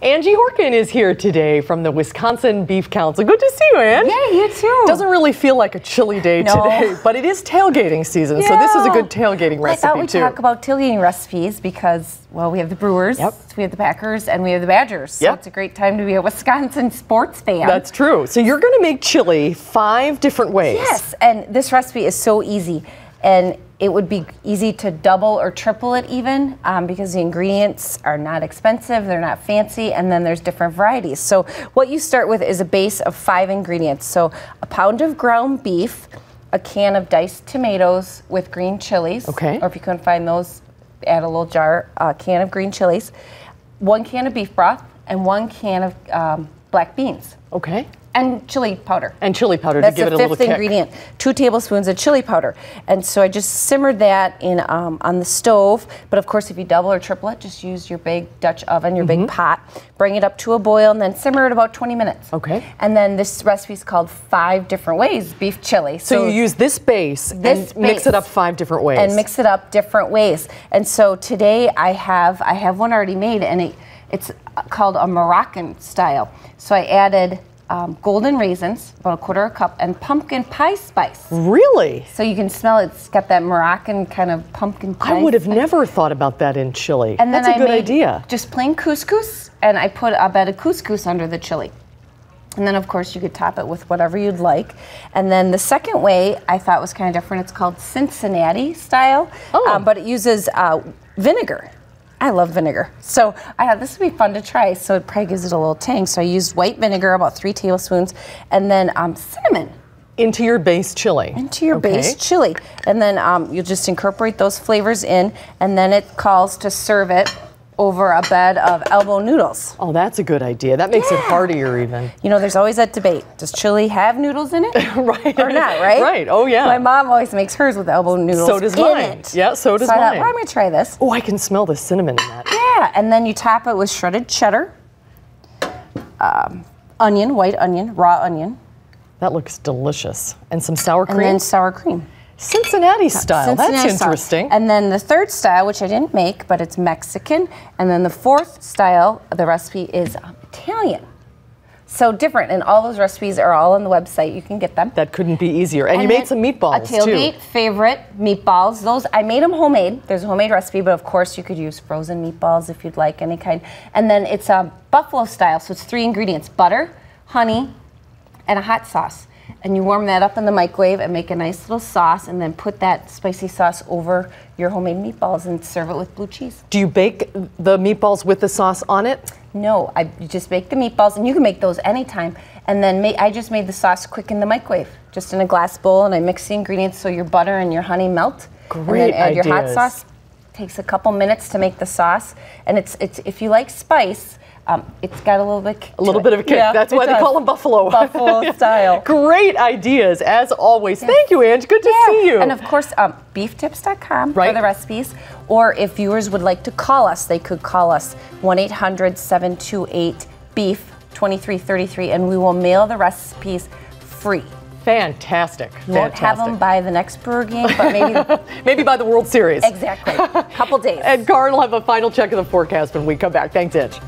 Angie Horkan is here today from the Wisconsin Beef Council. Good to see you, Ange. Yeah, you too. Doesn't really feel like a chilly day today, but it is tailgating season, so this is a good tailgating recipe I thought we'd too. talk about tailgating recipes because, well, we have the Brewers, we have the Packers, and we have the Badgers. So it's a great time to be a Wisconsin sports fan. That's true. So you're going to make chili 5 different ways. Yes, and this recipe is so easy. And it would be easy to double or triple it even because the ingredients are not expensive, they're not fancy, and then there's different varieties. So what you start with is a base of 5 ingredients. So a pound of ground beef, a can of diced tomatoes with green chilies. Okay. Or if you couldn't find those, add a little jar, can of green chilies, 1 can of beef broth, and 1 can of black beans. Okay. And chili powder. And chili powder to give it a little kick. That's the 5th ingredient. 2 tablespoons of chili powder. And so I just simmered that in on the stove. But of course, if you double or triple it, just use your big Dutch oven, your big pot. Bring it up to a boil and then simmer it about 20 minutes. Okay. And then this recipe is called 5 different ways beef chili. So you use this base and mix it up 5 different ways. And mix it up different ways. And so today I have one already made, and it's called a Moroccan style. So I added golden raisins, about 1/4 cup, and pumpkin pie spice. Really? So you can smell it. It's got that Moroccan kind of pumpkin pie. I would have never thought about that in chili. And that's then a good idea. Just plain couscous, and I put a bed of couscous under the chili. And then, of course, you could top it with whatever you'd like. And then the second way I thought was kind of different. It's called Cincinnati style, but it uses vinegar. I love vinegar. So I thought this would be fun to try, so it probably gives it a little tang. So I used white vinegar, about 3 tablespoons, and then cinnamon. Into your base chili. Into your base chili. And then you'll just incorporate those flavors in, and then it calls to serve it over a bed of elbow noodles. Oh, that's a good idea. That makes it heartier even. You know, there's always that debate. Does chili have noodles in it? Right. Or not, right? Right, oh yeah. My mom always makes hers with elbow noodles So does mine. it. Yeah, so does I mine. thought, well, I'm gonna try this. Oh, I can smell the cinnamon in that. Yeah, and then you top it with shredded cheddar, onion, white onion, raw onion. That looks delicious. And some sour cream? And then sour cream. Cincinnati style, that's interesting. And then the 3rd style, which I didn't make, but it's Mexican. And then the 4th style, the recipe is Italian. So different, and all those recipes are all on the website. You can get them. That couldn't be easier. And you made some meatballs, too. A tailgate favorite, meatballs. Those, I made them homemade. There's a homemade recipe, but of course you could use frozen meatballs if you'd like, any kind. And then it's buffalo style, so it's 3 ingredients: butter, honey, and a hot sauce. And you warm that up in the microwave and make a nice little sauce, and then put that spicy sauce over your homemade meatballs and serve it with blue cheese. Do you bake the meatballs with the sauce on it? No, you just bake the meatballs, and you can make those anytime. And then I just made the sauce quick in the microwave, just in a glass bowl, and I mix the ingredients so your butter and your honey melt. Great And then add your hot ideas. sauce. Takes a couple minutes to make the sauce, and it's if you like spice, it's got a little bit of a kick. Yeah, that's why they call them buffalo. Buffalo style. Great ideas, as always. Thank you, Ange. Good to see you. And of course, beeftips.com for the recipes. Or if viewers would like to call us, they could call us 1-800-728-BEEF 2333, and we will mail the recipes free. Fantastic. You won't have them by the next Brewer game, but maybe maybe by the World Series. Exactly. Couple days. And Karen will have a final check of the forecast when we come back. Thanks, Ange.